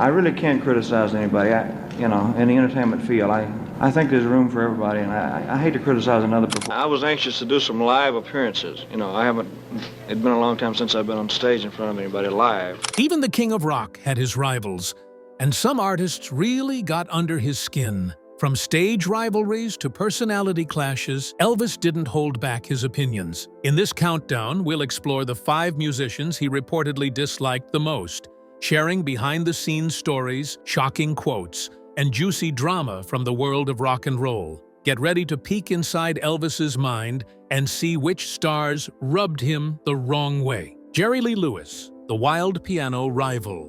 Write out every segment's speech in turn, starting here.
I really can't criticize anybody, in the entertainment field. I think there's room for everybody, and I hate to criticize another performer. I was anxious to do some live appearances. It's been a long time since I've been on stage in front of anybody live. Even the king of rock had his rivals, and some artists really got under his skin. From stage rivalries to personality clashes, Elvis didn't hold back his opinions. In this countdown, we'll explore the 5 musicians he reportedly disliked the most, sharing behind-the-scenes stories, shocking quotes, and juicy drama from the world of rock and roll. Get ready to peek inside Elvis's mind and see which stars rubbed him the wrong way. Jerry Lee Lewis, the wild piano rival.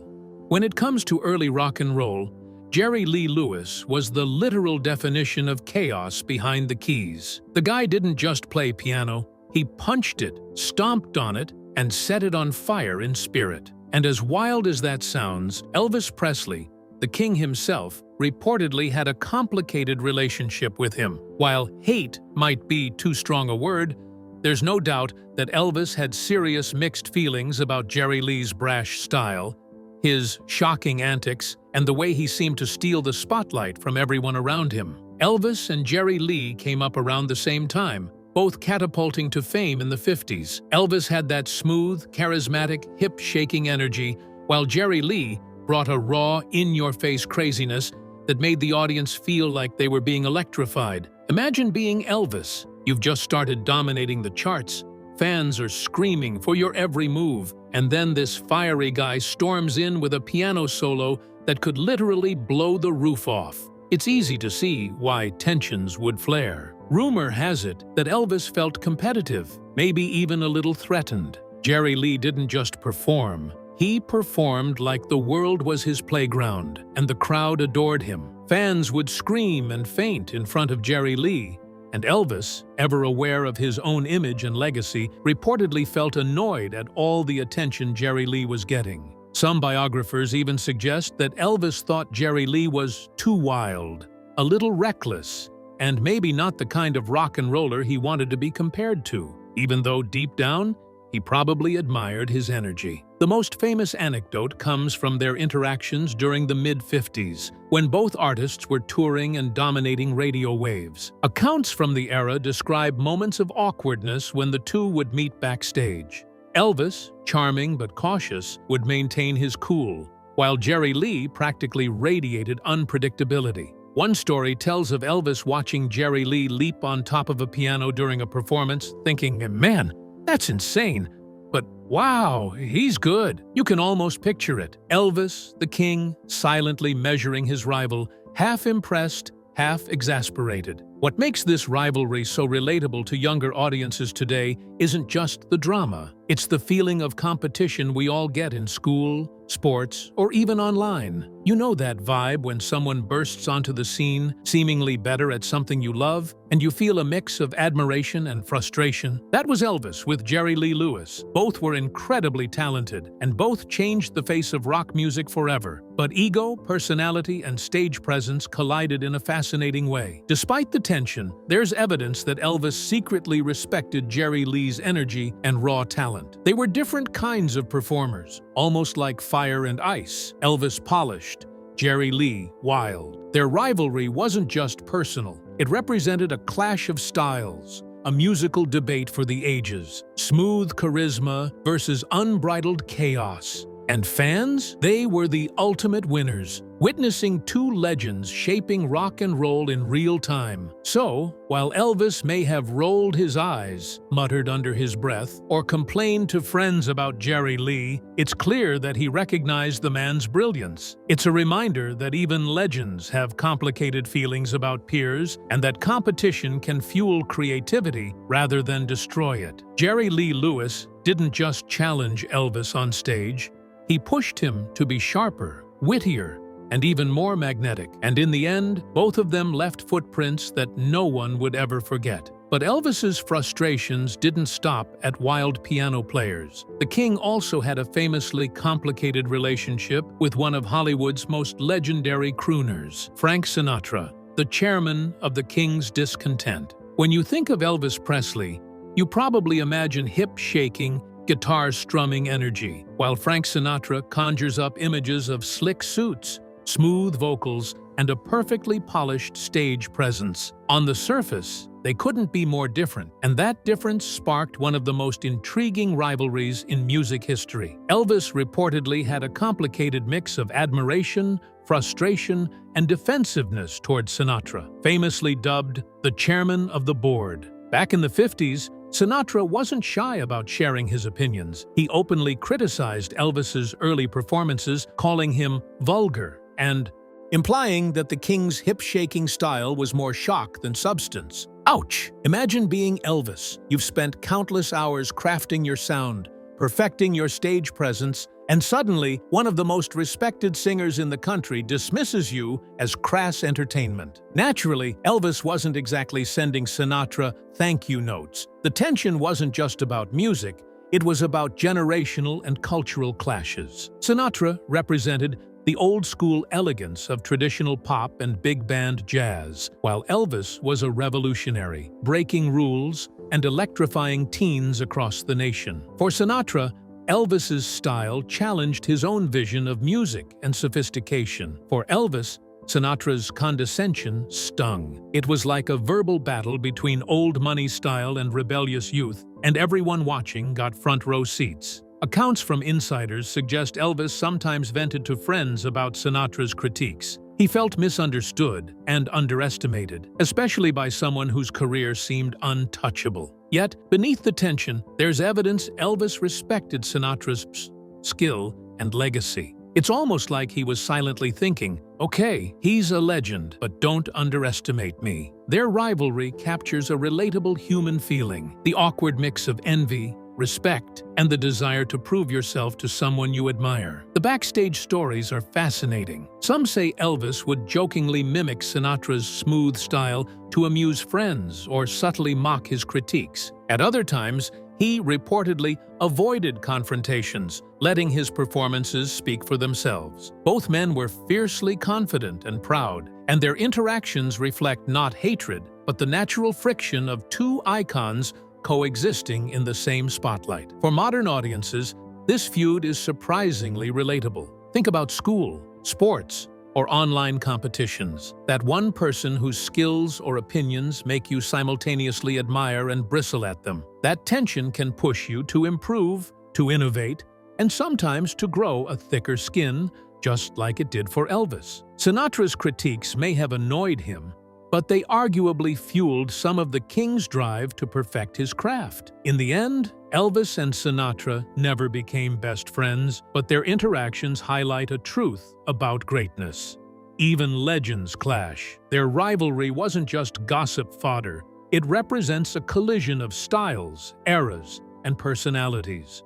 When it comes to early rock and roll, Jerry Lee Lewis was the literal definition of chaos behind the keys. The guy didn't just play piano, he punched it, stomped on it, and set it on fire in spirit. And as wild as that sounds, Elvis Presley, the king himself, reportedly had a complicated relationship with him. While hate might be too strong a word, there's no doubt that Elvis had serious mixed feelings about Jerry Lee's brash style, his shocking antics, and the way he seemed to steal the spotlight from everyone around him. Elvis and Jerry Lee came up around the same time, both catapulting to fame in the 50s. Elvis had that smooth, charismatic, hip-shaking energy, while Jerry Lee brought a raw, in-your-face craziness that made the audience feel like they were being electrified. Imagine being Elvis. You've just started dominating the charts. Fans are screaming for your every move, and then this fiery guy storms in with a piano solo that could literally blow the roof off. It's easy to see why tensions would flare. Rumor has it that Elvis felt competitive, maybe even a little threatened. Jerry Lee didn't just perform. He performed like the world was his playground, and the crowd adored him. Fans would scream and faint in front of Jerry Lee, and Elvis, ever aware of his own image and legacy, reportedly felt annoyed at all the attention Jerry Lee was getting. Some biographers even suggest that Elvis thought Jerry Lee was too wild, a little reckless, and maybe not the kind of rock and roller he wanted to be compared to, even though deep down, he probably admired his energy. The most famous anecdote comes from their interactions during the mid-50s, when both artists were touring and dominating radio waves. Accounts from the era describe moments of awkwardness when the two would meet backstage. Elvis, charming but cautious, would maintain his cool, while Jerry Lee practically radiated unpredictability. One story tells of Elvis watching Jerry Lee leap on top of a piano during a performance, thinking, "Man, that's insane. But wow, he's good." You can almost picture it. Elvis, the king, silently measuring his rival, half impressed, half exasperated. What makes this rivalry so relatable to younger audiences today isn't just the drama. It's the feeling of competition we all get in school, sports, or even online. You know that vibe when someone bursts onto the scene, seemingly better at something you love, and you feel a mix of admiration and frustration? That was Elvis with Jerry Lee Lewis. Both were incredibly talented, and both changed the face of rock music forever. But ego, personality, and stage presence collided in a fascinating way. Despite the tension, there's evidence that Elvis secretly respected Jerry Lee's energy and raw talent. They were different kinds of performers, almost like fire and ice. Elvis polished, Jerry Lee wild. Their rivalry wasn't just personal. It represented a clash of styles, a musical debate for the ages. Smooth charisma versus unbridled chaos. And fans? They were the ultimate winners, witnessing two legends shaping rock and roll in real time. So, while Elvis may have rolled his eyes, muttered under his breath, or complained to friends about Jerry Lee, it's clear that he recognized the man's brilliance. It's a reminder that even legends have complicated feelings about peers, and that competition can fuel creativity rather than destroy it. Jerry Lee Lewis didn't just challenge Elvis on stage. He pushed him to be sharper, wittier, and even more magnetic. And in the end, both of them left footprints that no one would ever forget. But Elvis's frustrations didn't stop at wild piano players. The king also had a famously complicated relationship with one of Hollywood's most legendary crooners, Frank Sinatra, the chairman of the King's Discontent. When you think of Elvis Presley, you probably imagine hip-shaking, guitar strumming energy, while Frank Sinatra conjures up images of slick suits, smooth vocals, and a perfectly polished stage presence. On the surface, they couldn't be more different, and that difference sparked one of the most intriguing rivalries in music history. Elvis reportedly had a complicated mix of admiration, frustration, and defensiveness toward Sinatra, famously dubbed the chairman of the board. Back in the 50s, Sinatra wasn't shy about sharing his opinions. He openly criticized Elvis's early performances, calling him vulgar and implying that the King's hip-shaking style was more shock than substance. Ouch! Imagine being Elvis. You've spent countless hours crafting your sound, perfecting your stage presence, and suddenly, one of the most respected singers in the country dismisses you as crass entertainment. Naturally, Elvis wasn't exactly sending Sinatra thank you notes. The tension wasn't just about music, it was about generational and cultural clashes. Sinatra represented the old-school elegance of traditional pop and big band jazz, while Elvis was a revolutionary, breaking rules and electrifying teens across the nation. For Sinatra, Elvis's style challenged his own vision of music and sophistication. For Elvis, Sinatra's condescension stung. It was like a verbal battle between old money style and rebellious youth, and everyone watching got front-row seats. Accounts from insiders suggest Elvis sometimes vented to friends about Sinatra's critiques. He felt misunderstood and underestimated, especially by someone whose career seemed untouchable. Yet, beneath the tension, there's evidence Elvis respected Sinatra's skill and legacy. It's almost like he was silently thinking, okay, he's a legend, but don't underestimate me. Their rivalry captures a relatable human feeling, the awkward mix of envy, respect, and the desire to prove yourself to someone you admire. The backstage stories are fascinating. Some say Elvis would jokingly mimic Sinatra's smooth style to amuse friends or subtly mock his critiques. At other times, he reportedly avoided confrontations, letting his performances speak for themselves. Both men were fiercely confident and proud, and their interactions reflect not hatred, but the natural friction of two icons coexisting in the same spotlight. For modern audiences, this feud is surprisingly relatable. Think about school, sports, or online competitions. That one person whose skills or opinions make you simultaneously admire and bristle at them. That tension can push you to improve, to innovate, and sometimes to grow a thicker skin, just like it did for Elvis. Sinatra's critiques may have annoyed him, but they arguably fueled some of the King's drive to perfect his craft. In the end, Elvis and Sinatra never became best friends, but their interactions highlight a truth about greatness. Even legends clash. Their rivalry wasn't just gossip fodder. It represents a collision of styles, eras, and personalities.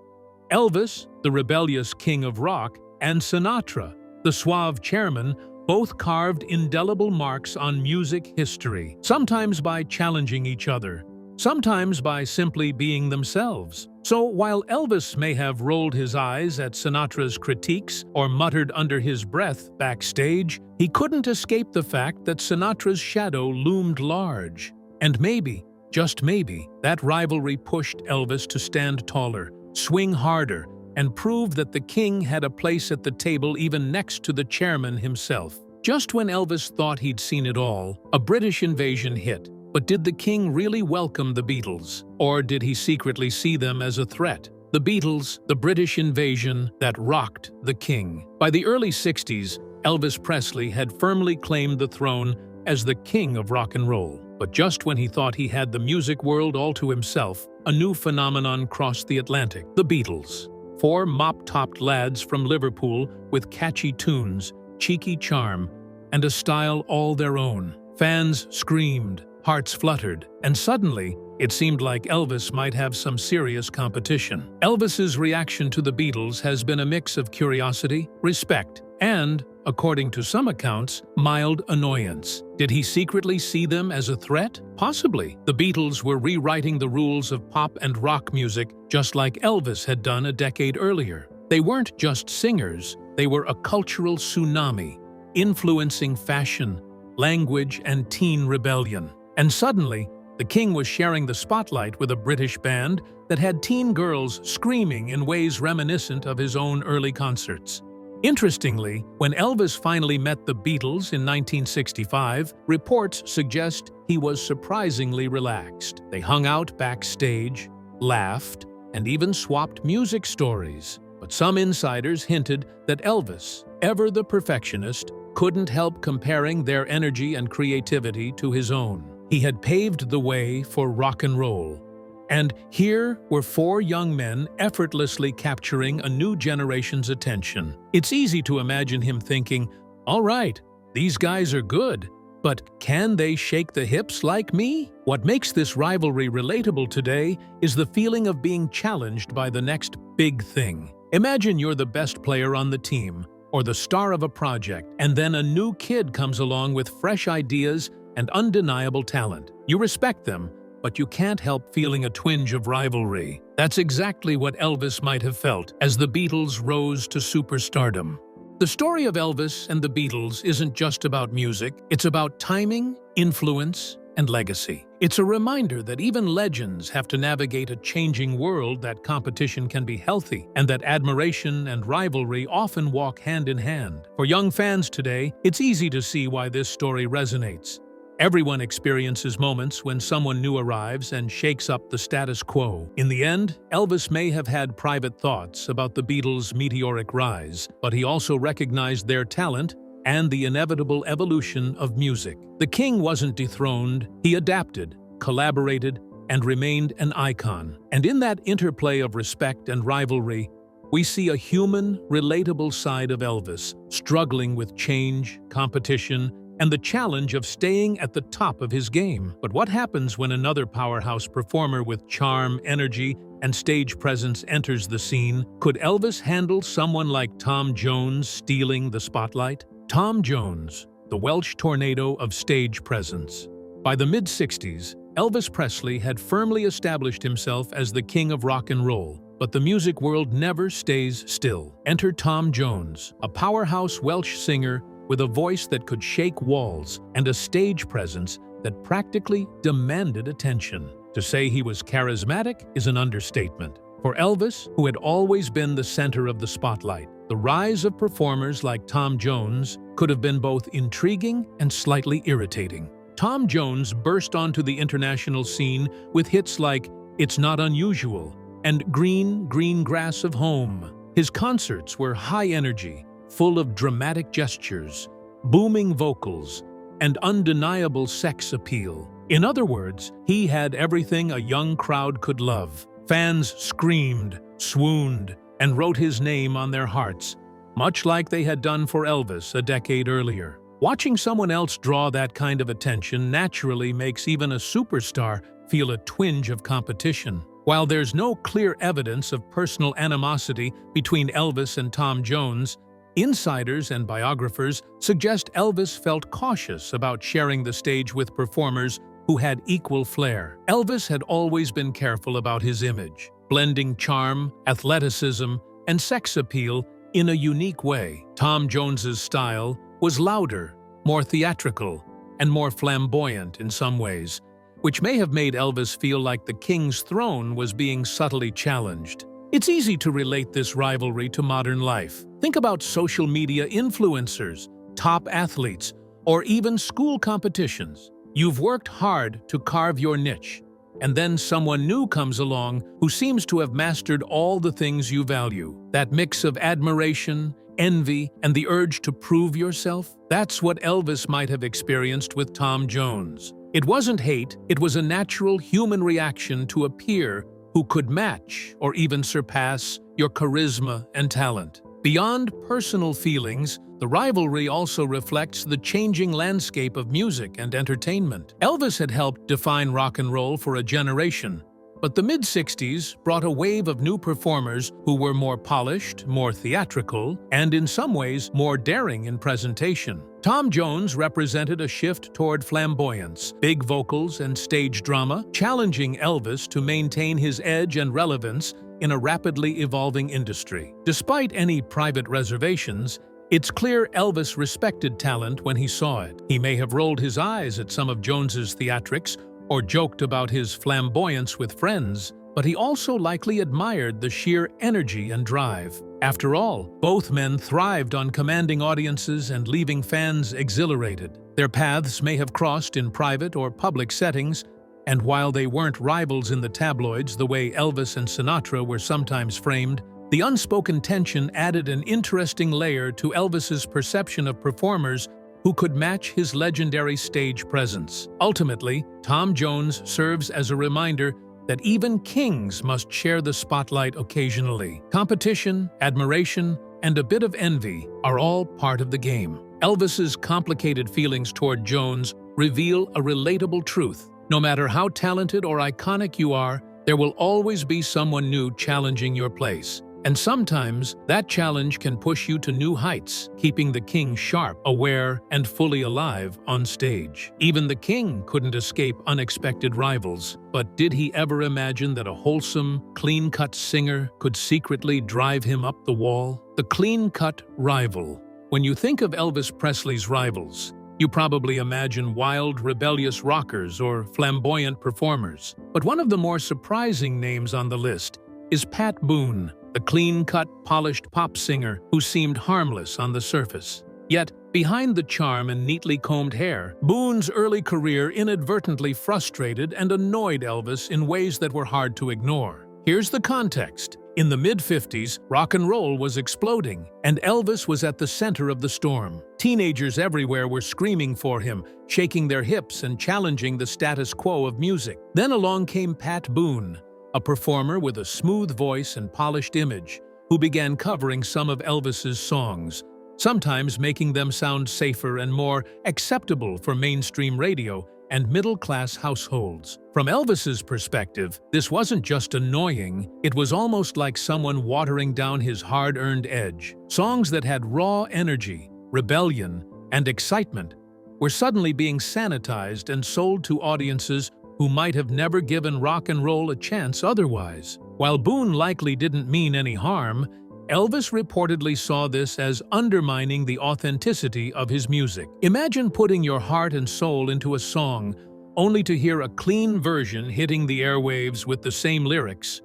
Elvis, the rebellious king of rock, and Sinatra, the suave chairman, both carved indelible marks on music history, sometimes by challenging each other, sometimes by simply being themselves. So while Elvis may have rolled his eyes at Sinatra's critiques or muttered under his breath backstage, he couldn't escape the fact that Sinatra's shadow loomed large. And maybe, just maybe, that rivalry pushed Elvis to stand taller, swing harder, and prove that the king had a place at the table even next to the chairman himself. Just when Elvis thought he'd seen it all, a British invasion hit. But did the king really welcome the Beatles? Or did he secretly see them as a threat? The Beatles, the British invasion that rocked the king. By the early 60s, Elvis Presley had firmly claimed the throne as the king of rock and roll. But just when he thought he had the music world all to himself, a new phenomenon crossed the Atlantic: the Beatles. Four mop-topped lads from Liverpool with catchy tunes, cheeky charm, and a style all their own. Fans screamed, hearts fluttered, and suddenly, it seemed like Elvis might have some serious competition. Elvis's reaction to the Beatles has been a mix of curiosity, respect, and, according to some accounts, mild annoyance. Did he secretly see them as a threat? Possibly. The Beatles were rewriting the rules of pop and rock music just like Elvis had done a decade earlier. They weren't just singers, they were a cultural tsunami, influencing fashion, language, and teen rebellion. And suddenly, The King was sharing the spotlight with a British band that had teen girls screaming in ways reminiscent of his own early concerts. Interestingly, when Elvis finally met the Beatles in 1965, reports suggest he was surprisingly relaxed. They hung out backstage, laughed, and even swapped music stories. But some insiders hinted that Elvis, ever the perfectionist, couldn't help comparing their energy and creativity to his own. He had paved the way for rock and roll. And here were four young men effortlessly capturing a new generation's attention. It's easy to imagine him thinking, "All right, these guys are good, but can they shake the hips like me?" What makes this rivalry relatable today is the feeling of being challenged by the next big thing. Imagine you're the best player on the team, or the star of a project, and then a new kid comes along with fresh ideas and undeniable talent. You respect them, but you can't help feeling a twinge of rivalry. That's exactly what Elvis might have felt as the Beatles rose to superstardom. The story of Elvis and the Beatles isn't just about music, it's about timing, influence, and legacy. It's a reminder that even legends have to navigate a changing world, that competition can be healthy, and that admiration and rivalry often walk hand in hand. For young fans today, it's easy to see why this story resonates. Everyone experiences moments when someone new arrives and shakes up the status quo. In the end, Elvis may have had private thoughts about the Beatles' meteoric rise, but he also recognized their talent and the inevitable evolution of music. The King wasn't dethroned, he adapted, collaborated, and remained an icon. And in that interplay of respect and rivalry, we see a human, relatable side of Elvis, struggling with change, competition, and the challenge of staying at the top of his game. But what happens when another powerhouse performer with charm, energy, and stage presence enters the scene? Could Elvis handle someone like Tom Jones stealing the spotlight? Tom Jones, the Welsh tornado of stage presence. By the mid-60s, Elvis Presley had firmly established himself as the king of rock and roll. But the music world never stays still. Enter Tom Jones, a powerhouse Welsh singer with a voice that could shake walls and a stage presence that practically demanded attention. To say he was charismatic is an understatement. For Elvis, who had always been the center of the spotlight, the rise of performers like Tom Jones could have been both intriguing and slightly irritating. Tom Jones burst onto the international scene with hits like "It's Not Unusual" and "Green, Green Grass of Home." His concerts were high energy, full of dramatic gestures, booming vocals, and undeniable sex appeal. In other words, he had everything a young crowd could love. Fans screamed, swooned, and wrote his name on their hearts, much like they had done for Elvis a decade earlier. Watching someone else draw that kind of attention naturally makes even a superstar feel a twinge of competition. While there's no clear evidence of personal animosity between Elvis and Tom Jones, insiders and biographers suggest Elvis felt cautious about sharing the stage with performers who had equal flair. Elvis had always been careful about his image, blending charm, athleticism, and sex appeal in a unique way. Tom Jones's style was louder, more theatrical, and more flamboyant in some ways, which may have made Elvis feel like the king's throne was being subtly challenged. It's easy to relate this rivalry to modern life. Think about social media influencers, top athletes, or even school competitions. You've worked hard to carve your niche, and then someone new comes along who seems to have mastered all the things you value. That mix of admiration, envy, and the urge to prove yourself? That's what Elvis might have experienced with Tom Jones. It wasn't hate, it was a natural human reaction to a peer who could match or even surpass your charisma and talent. Beyond personal feelings, the rivalry also reflects the changing landscape of music and entertainment. Elvis had helped define rock and roll for a generation, but the mid-60s brought a wave of new performers who were more polished, more theatrical, and in some ways more daring in presentation. Tom Jones represented a shift toward flamboyance, big vocals, and stage drama, challenging Elvis to maintain his edge and relevance in a rapidly evolving industry. Despite any private reservations, it's clear Elvis respected talent when he saw it. He may have rolled his eyes at some of Jones's theatrics or joked about his flamboyance with friends, but he also likely admired the sheer energy and drive. After all, both men thrived on commanding audiences and leaving fans exhilarated. Their paths may have crossed in private or public settings, and while they weren't rivals in the tabloids the way Elvis and Sinatra were sometimes framed, the unspoken tension added an interesting layer to Elvis's perception of performers who could match his legendary stage presence. Ultimately, Tom Jones serves as a reminder that even kings must share the spotlight occasionally. Competition, admiration, and a bit of envy are all part of the game. Elvis's complicated feelings toward Jones reveal a relatable truth. No matter how talented or iconic you are, there will always be someone new challenging your place. And sometimes, that challenge can push you to new heights, keeping the king sharp, aware, and fully alive on stage. Even the king couldn't escape unexpected rivals. But did he ever imagine that a wholesome, clean-cut singer could secretly drive him up the wall? The clean-cut rival. When you think of Elvis Presley's rivals, you probably imagine wild, rebellious rockers or flamboyant performers. But one of the more surprising names on the list is Pat Boone, the clean-cut, polished pop singer who seemed harmless on the surface. Yet, behind the charm and neatly combed hair, Boone's early career inadvertently frustrated and annoyed Elvis in ways that were hard to ignore. Here's the context. In the mid-50s, rock and roll was exploding, and Elvis was at the center of the storm. Teenagers everywhere were screaming for him, shaking their hips and challenging the status quo of music. Then along came Pat Boone, a performer with a smooth voice and polished image, who began covering some of Elvis's songs, sometimes making them sound safer and more acceptable for mainstream radio and middle-class households. From Elvis's perspective, this wasn't just annoying, it was almost like someone watering down his hard-earned edge. Songs that had raw energy, rebellion, and excitement were suddenly being sanitized and sold to audiences who might have never given rock and roll a chance otherwise. While Boone likely didn't mean any harm, Elvis reportedly saw this as undermining the authenticity of his music. Imagine putting your heart and soul into a song, only to hear a clean version hitting the airwaves with the same lyrics,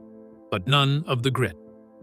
but none of the grit.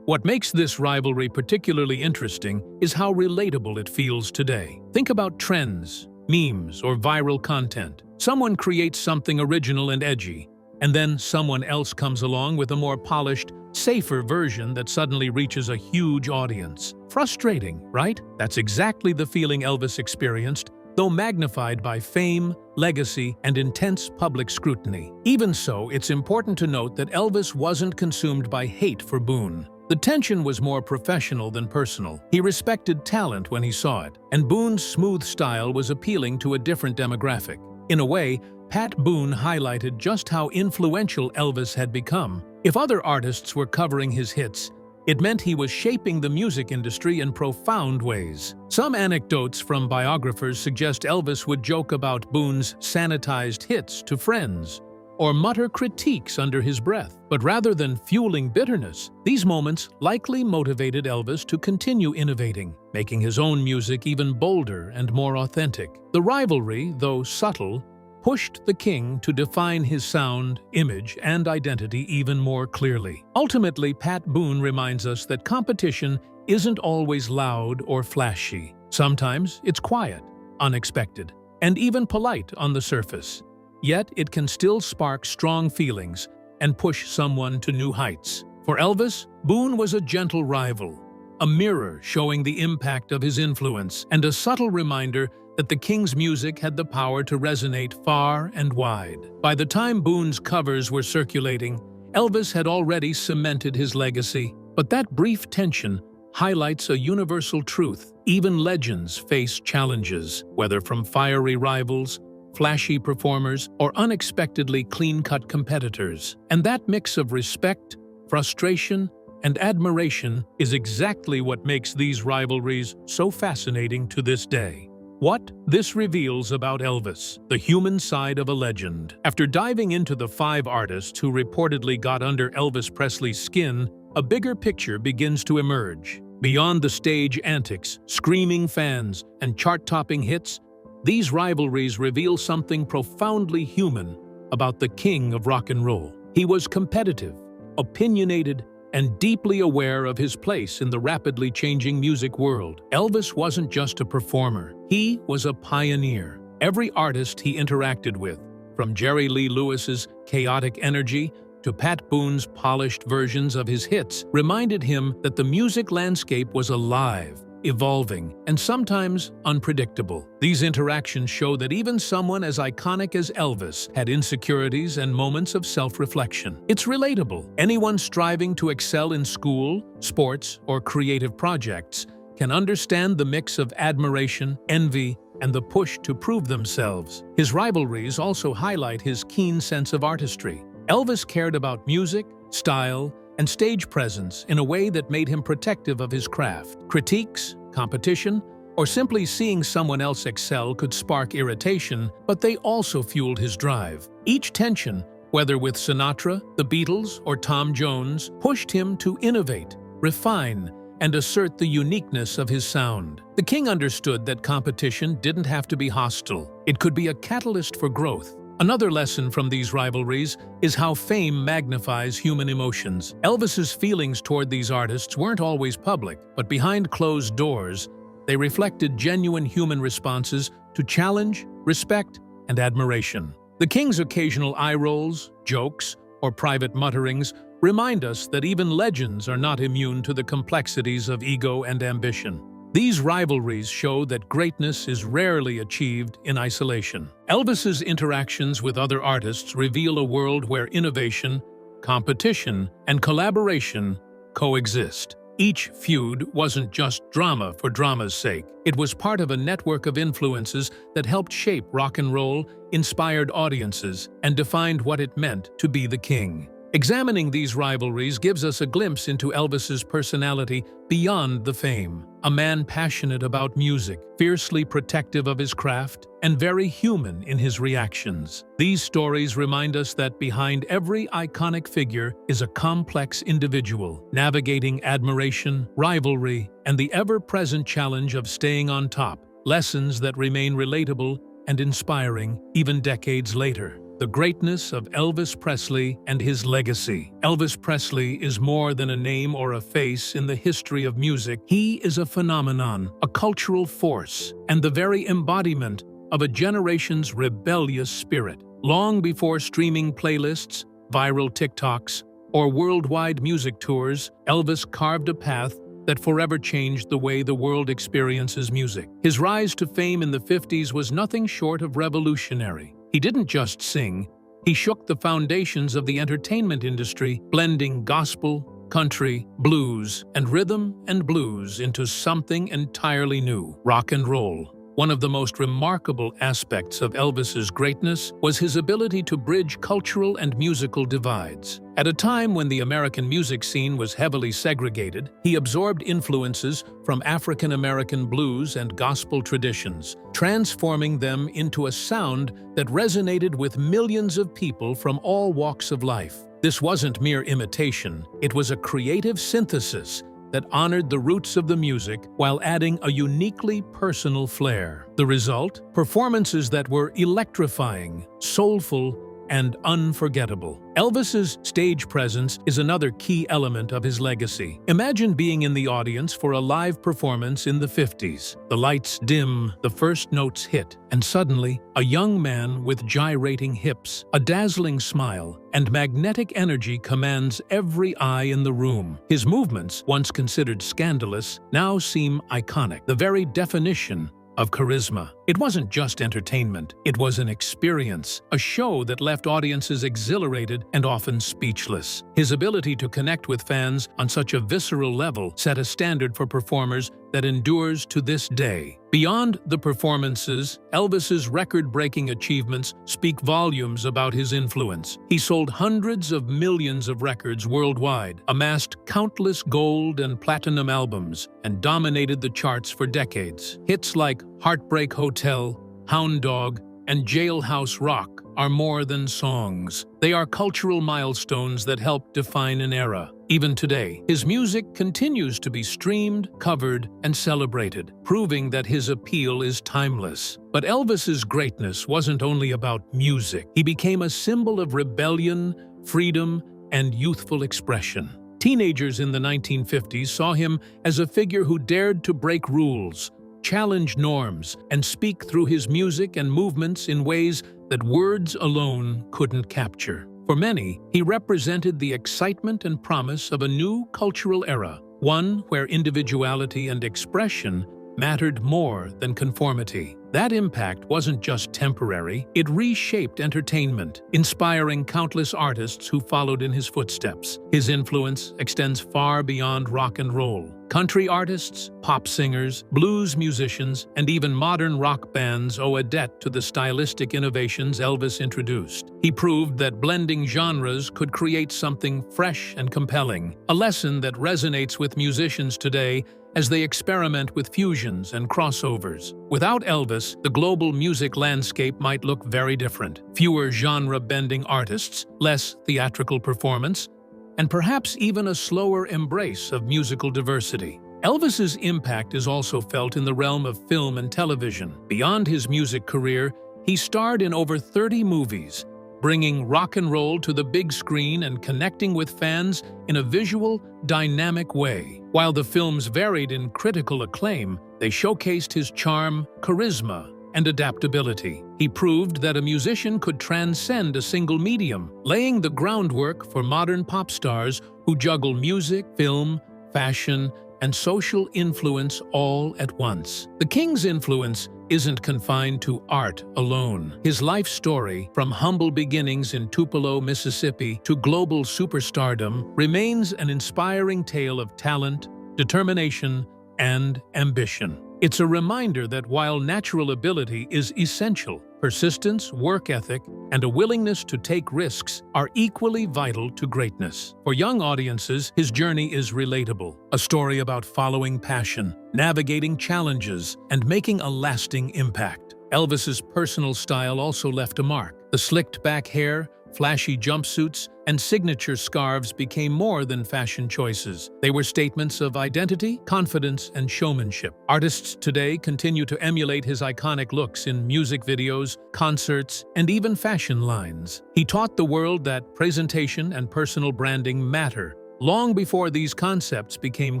What makes this rivalry particularly interesting is how relatable it feels today. Think about trends, memes, or viral content. Someone creates something original and edgy, and then someone else comes along with a more polished, safer version that suddenly reaches a huge audience. Frustrating, right? That's exactly the feeling Elvis experienced, though magnified by fame, legacy, and intense public scrutiny. Even so, it's important to note that Elvis wasn't consumed by hate for Boone. The tension was more professional than personal. He respected talent when he saw it, and Boone's smooth style was appealing to a different demographic. In a way, Pat Boone highlighted just how influential Elvis had become. If other artists were covering his hits, it meant he was shaping the music industry in profound ways. Some anecdotes from biographers suggest Elvis would joke about Boone's sanitized hits to friends, or mutter critiques under his breath. But rather than fueling bitterness, these moments likely motivated Elvis to continue innovating, making his own music even bolder and more authentic. The rivalry, though subtle, pushed the king to define his sound, image, and identity even more clearly. Ultimately, Pat Boone reminds us that competition isn't always loud or flashy. Sometimes it's quiet, unexpected, and even polite on the surface. Yet it can still spark strong feelings and push someone to new heights. For Elvis, Boone was a gentle rival, a mirror showing the impact of his influence, and a subtle reminder that the king's music had the power to resonate far and wide. By the time Boone's covers were circulating, Elvis had already cemented his legacy. But that brief tension highlights a universal truth. Even legends face challenges, whether from fiery rivals, flashy performers, or unexpectedly clean-cut competitors. And that mix of respect, frustration, and admiration is exactly what makes these rivalries so fascinating to this day. What this reveals about Elvis, the human side of a legend. After diving into the 5 artists who reportedly got under Elvis Presley's skin, a bigger picture begins to emerge. Beyond the stage antics, screaming fans, and chart-topping hits, these rivalries reveal something profoundly human, about the king of rock and roll. He was competitive, opinionated, and deeply aware of his place in the rapidly changing music world. Elvis wasn't just a performer. He was a pioneer. Every artist he interacted with, from Jerry Lee Lewis's chaotic energy to Pat Boone's polished versions of his hits, reminded him that the music landscape was alive, evolving, and sometimes unpredictable. These interactions show that even someone as iconic as Elvis had insecurities and moments of self-reflection. It's relatable. Anyone striving to excel in school, sports, or creative projects can understand the mix of admiration, envy, and the push to prove themselves. His rivalries also highlight his keen sense of artistry. Elvis cared about music, style, and stage presence in a way that made him protective of his craft. Critiques, competition, or simply seeing someone else excel could spark irritation, but they also fueled his drive. Each tension, whether with Sinatra, the Beatles, or Tom Jones, pushed him to innovate, refine, and assert the uniqueness of his sound. The king understood that competition didn't have to be hostile. It could be a catalyst for growth. Another lesson from these rivalries is how fame magnifies human emotions. Elvis's feelings toward these artists weren't always public, but behind closed doors, they reflected genuine human responses to challenge, respect, and admiration. The king's occasional eye rolls, jokes, or private mutterings remind us that even legends are not immune to the complexities of ego and ambition. These rivalries show that greatness is rarely achieved in isolation. Elvis's interactions with other artists reveal a world where innovation, competition, and collaboration coexist. Each feud wasn't just drama for drama's sake. It was part of a network of influences that helped shape rock and roll, inspired audiences, and defined what it meant to be the king. Examining these rivalries gives us a glimpse into Elvis's personality beyond the fame. A man passionate about music, fiercely protective of his craft, and very human in his reactions. These stories remind us that behind every iconic figure is a complex individual, navigating admiration, rivalry, and the ever-present challenge of staying on top. Lessons that remain relatable and inspiring even decades later. The greatness of Elvis Presley and his legacy. Elvis Presley is more than a name or a face in the history of music. He is a phenomenon, a cultural force, and the very embodiment of a generation's rebellious spirit. Long before streaming playlists, viral TikToks, or worldwide music tours, Elvis carved a path that forever changed the way the world experiences music. His rise to fame in the 50s was nothing short of revolutionary. He didn't just sing, he shook the foundations of the entertainment industry, blending gospel, country, blues, and rhythm and blues into something entirely new: rock and roll. One of the most remarkable aspects of Elvis's greatness was his ability to bridge cultural and musical divides. At a time when the American music scene was heavily segregated, he absorbed influences from African American blues and gospel traditions, transforming them into a sound that resonated with millions of people from all walks of life. This wasn't mere imitation, it was a creative synthesis that honored the roots of the music while adding a uniquely personal flair. The result? Performances that were electrifying, soulful, and unforgettable. Elvis's stage presence is another key element of his legacy. Imagine being in the audience for a live performance in the 50s. The lights dim, the first notes hit, and suddenly, a young man with gyrating hips, a dazzling smile, and magnetic energy commands every eye in the room. His movements, once considered scandalous, now seem iconic, the very definition of charisma. It wasn't just entertainment, it was an experience, a show that left audiences exhilarated and often speechless. His ability to connect with fans on such a visceral level set a standard for performers that endures to this day. Beyond the performances, Elvis's record-breaking achievements speak volumes about his influence. He sold hundreds of millions of records worldwide, amassed countless gold and platinum albums, and dominated the charts for decades. Hits like Heartbreak Hotel, Hound Dog, and Jailhouse Rock are more than songs. They are cultural milestones that help define an era. Even today, his music continues to be streamed, covered, and celebrated, proving that his appeal is timeless. But Elvis's greatness wasn't only about music. He became a symbol of rebellion, freedom, and youthful expression. Teenagers in the 1950s saw him as a figure who dared to break rules, challenge norms, and speak through his music and movements in ways that words alone couldn't capture. For many, he represented the excitement and promise of a new cultural era, one where individuality and expression mattered more than conformity. That impact wasn't just temporary, it reshaped entertainment, inspiring countless artists who followed in his footsteps. His influence extends far beyond rock and roll. Country artists, pop singers, blues musicians, and even modern rock bands owe a debt to the stylistic innovations Elvis introduced. He proved that blending genres could create something fresh and compelling, a lesson that resonates with musicians today as they experiment with fusions and crossovers. Without Elvis, the global music landscape might look very different. Fewer genre-bending artists, less theatrical performance, and perhaps even a slower embrace of musical diversity. Elvis's impact is also felt in the realm of film and television. Beyond his music career, he starred in over 30 movies, bringing rock and roll to the big screen and connecting with fans in a visual, dynamic way. While the films varied in critical acclaim, they showcased his charm, charisma, and adaptability. He proved that a musician could transcend a single medium, laying the groundwork for modern pop stars who juggle music, film, fashion, and social influence all at once. The King's influence isn't confined to art alone. His life story, from humble beginnings in Tupelo, Mississippi, to global superstardom, remains an inspiring tale of talent, determination, and ambition. It's a reminder that while natural ability is essential, persistence, work ethic, and a willingness to take risks are equally vital to greatness. For young audiences, his journey is relatable, a story about following passion, navigating challenges, and making a lasting impact. Elvis's personal style also left a mark. The slicked-back hair, flashy jumpsuits, and signature scarves became more than fashion choices. They were statements of identity, confidence, and showmanship. Artists today continue to emulate his iconic looks in music videos, concerts, and even fashion lines. He taught the world that presentation and personal branding matter, long before these concepts became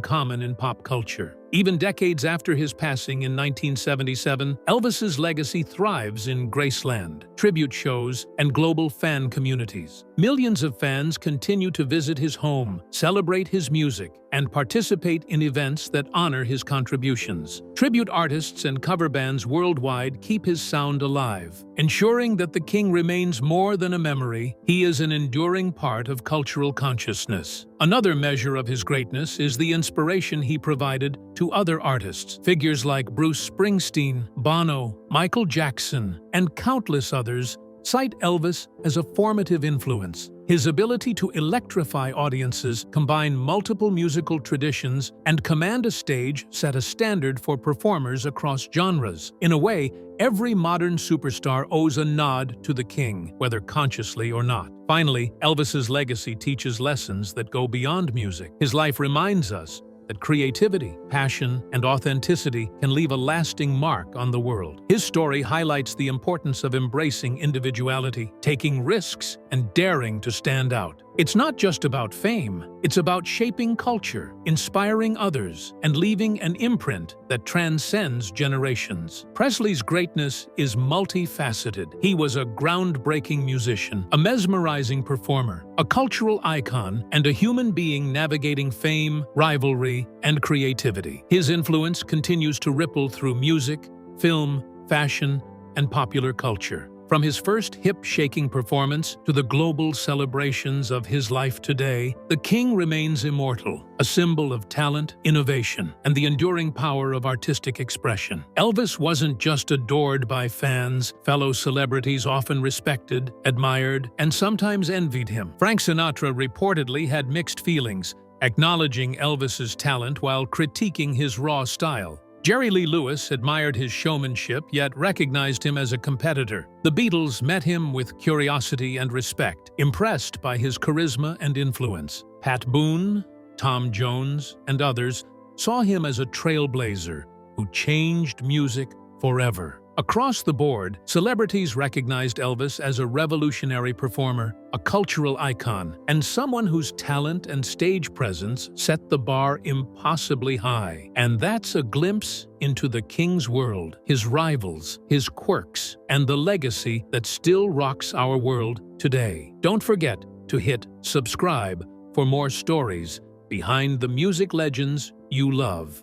common in pop culture. Even decades after his passing in 1977, Elvis's legacy thrives in Graceland, tribute shows, and global fan communities. Millions of fans continue to visit his home, celebrate his music, and participate in events that honor his contributions. Tribute artists and cover bands worldwide keep his sound alive, ensuring that the King remains more than a memory. He is an enduring part of cultural consciousness. Another measure of his greatness is the inspiration he provided to other artists. Figures like Bruce Springsteen, Bono, Michael Jackson, and countless others cite Elvis as a formative influence. His ability to electrify audiences, combine multiple musical traditions, and command a stage set a standard for performers across genres. In a way, every modern superstar owes a nod to the King, whether consciously or not. Finally, Elvis's legacy teaches lessons that go beyond music. His life reminds us that creativity, passion, and authenticity can leave a lasting mark on the world. His story highlights the importance of embracing individuality, taking risks, and daring to stand out. It's not just about fame, it's about shaping culture, inspiring others, and leaving an imprint that transcends generations. Presley's greatness is multifaceted. He was a groundbreaking musician, a mesmerizing performer, a cultural icon, and a human being navigating fame, rivalry, and creativity. His influence continues to ripple through music, film, fashion, and popular culture. From his first hip-shaking performance to the global celebrations of his life today, the King remains immortal, a symbol of talent, innovation, and the enduring power of artistic expression. Elvis wasn't just adored by fans. Fellow celebrities often respected, admired, and sometimes envied him. Frank Sinatra reportedly had mixed feelings, acknowledging Elvis's talent while critiquing his raw style. Jerry Lee Lewis admired his showmanship, yet recognized him as a competitor. The Beatles met him with curiosity and respect, impressed by his charisma and influence. Pat Boone, Tom Jones, and others saw him as a trailblazer who changed music forever. Across the board, celebrities recognized Elvis as a revolutionary performer, a cultural icon, and someone whose talent and stage presence set the bar impossibly high. And that's a glimpse into the King's world, his rivals, his quirks, and the legacy that still rocks our world today. Don't forget to hit subscribe for more stories behind the music legends you love.